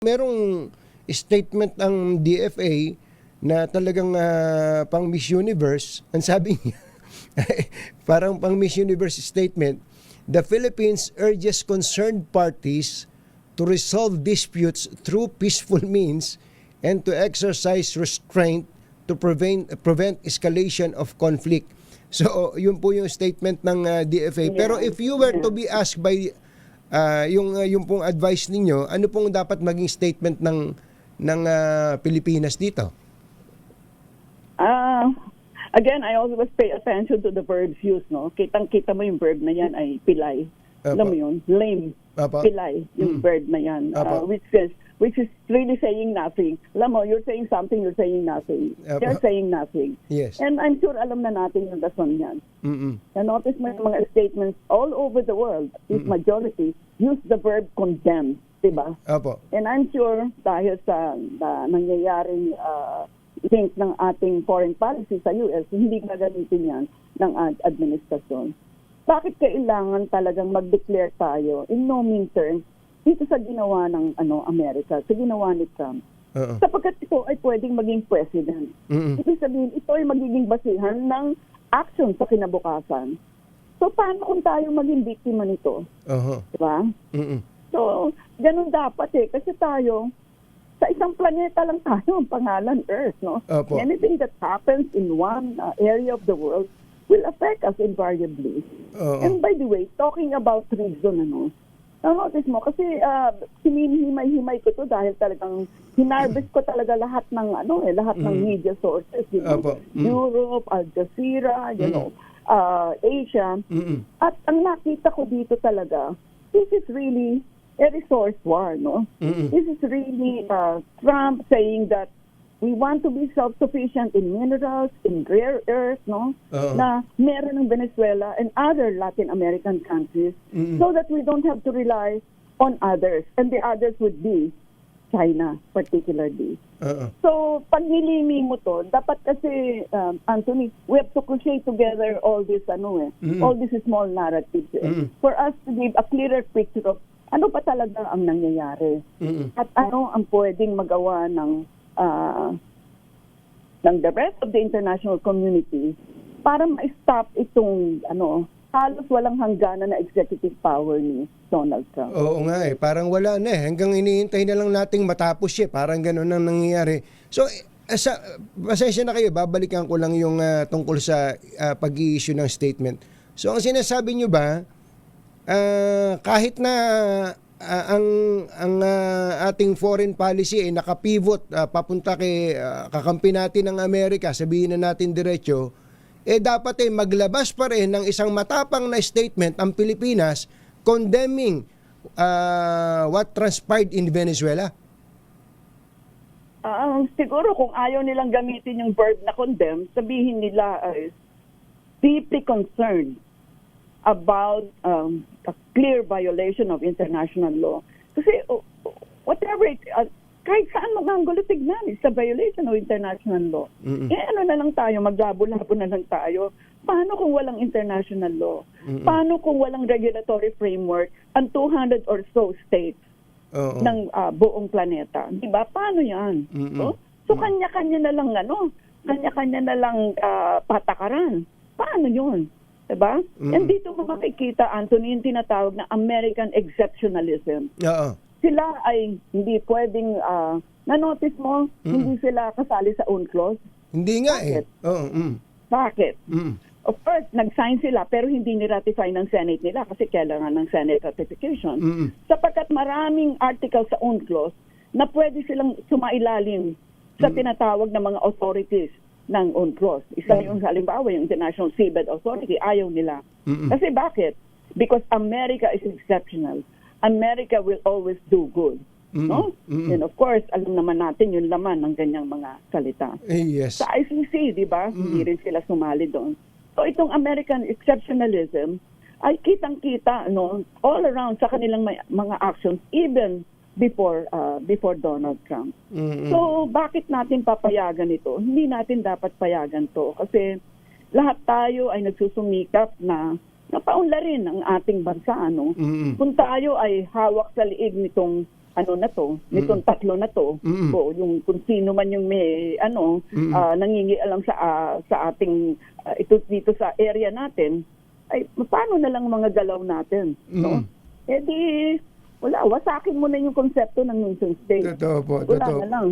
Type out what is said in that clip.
Merong statement ng DFA na talagang pang Miss Universe. Ang sabi niya, parang pang Miss Universe statement, the Philippines urges concerned parties to resolve disputes through peaceful means and to exercise restraint to prevent escalation of conflict. So, yun po yung statement ng DFA. Pero if you were to be asked by yung pong advice ninyo, ano pong dapat maging statement ng Pilipinas dito? Again, I always pay attention to the verbs used, no? Kitang-kita mo yung verb na yan ay pilay. Alam mo yun? Lame. Pilay, yung verb na yan. Which is really saying nothing. Alam mo, you're saying something, you're saying nothing. They're saying nothing. Yes. And I'm sure alam na natin yung rason yan. Na-notice mo yung mga statements all over the world, if majority, use the verb condemn. Diba? Apo. And I'm sure dahil sa nangyayaring link ng ating foreign policy sa US, hindi gagamitin yan ng administrasyon. Bakit kailangan talagang mag-declare tayo in no mean terms dito sa ginawa ng Amerika, sa ginawa ni Trump? Sapagkat ito ay pwedeng maging president. Ibig sabihin, ito ay magiging basihan ng action sa kinabukasan. So, paano kung tayo maging biktima nito? Diba? So, ganun dapat kasi tayo, sa isang planeta lang tayo, ang pangalan Earth, no? Anything that happens in one area of the world will affect us invariably. And by the way, talking about treason, notice mo, kasi hinihimay-himay ko to dahil talagang hinarvest ko talaga lahat ng lahat ng media sources, Europe, Al Jazeera, Asia. At ang nakita ko dito talaga, this is really a resource war, no? This is really Trump saying that we want to be self-sufficient in minerals, in rare earth, no? Na meron ng Venezuela and other Latin American countries so that we don't have to rely on others. And the others would be China, particularly. So, pag nilimi mo to, dapat kasi, Anthony, we have to crochet together all this, all these small narratives for us to give a clearer picture of ano pa talaga ang nangyayari at ano ang pwedeng magawa ng the rest of the international community para ma-stop itong halos walang hangganan na executive power ni Donald Trump. Oo nga parang wala na hanggang iniintay na lang nating matapos parang gano'n ang nangyayari. So pasensya na kayo, babalikan ko lang yung tungkol sa pag-i-issue ng statement. So ang sinasabi nyo ba, kahit na ang ating foreign policy ay nakapivot papunta kay kakampi natin ng Amerika, sabihin na natin diretso, dapat maglabas pa rin ng isang matapang na statement ang Pilipinas condemning what transpired in Venezuela. Siguro kung ayaw nilang gamitin yung verb na condemn, sabihin nila ay deeply concerned about a clear violation of international law. Kasi whatever kahit saan maganggulo tignan, it's a violation of international law. Na lang tayo, maglabo-labo na lang tayo. Paano kung walang international law? Paano kung walang regulatory framework ang 200 or so states ng buong planeta? Diba? Paano yan? So kanya-kanya na lang kanya-kanya na lang patakaran. Paano yun? Diba? And dito mo makikita, Anthony, yung tinatawag na American exceptionalism. Sila ay hindi pwedeng, na-notice mo, hindi sila kasali sa UNCLOS. Hindi nga Bakit? Of course, nag-sign sila pero hindi ni-ratify ng Senate nila kasi kailangan ng Senate ratification. Sapagkat maraming articles sa UNCLOS na pwede silang sumailalim sa tinatawag na mga authorities ng UNCLOS. Isa yung halimbawa, yung International Seabed Authority, ayaw nila. Kasi bakit? Because America is exceptional. America will always do good. No? And of course, alam naman natin yung laman ng ganyang mga salita. Yes. Sa ICC, di ba? Hindi rin sila sumali doon. So itong American exceptionalism ay kitang-kita all around sa kanilang mga actions, even before Donald Trump. So, bakit natin papayagan ito? Hindi natin dapat payagan to kasi lahat tayo ay nagsusumikap na napaunlarin ang ating bansa. Kung tayo ay hawak sa liig nitong ano na to, nitong tatlo na to, Mm. o yung kung sino man yung may nangingialam sa ating ito dito sa area natin, ay paano na lang mga galaw natin, no? Eh di wala, wasakin mo na yung konsepto ng nation state. Totoo po, Wala totoo. na lang.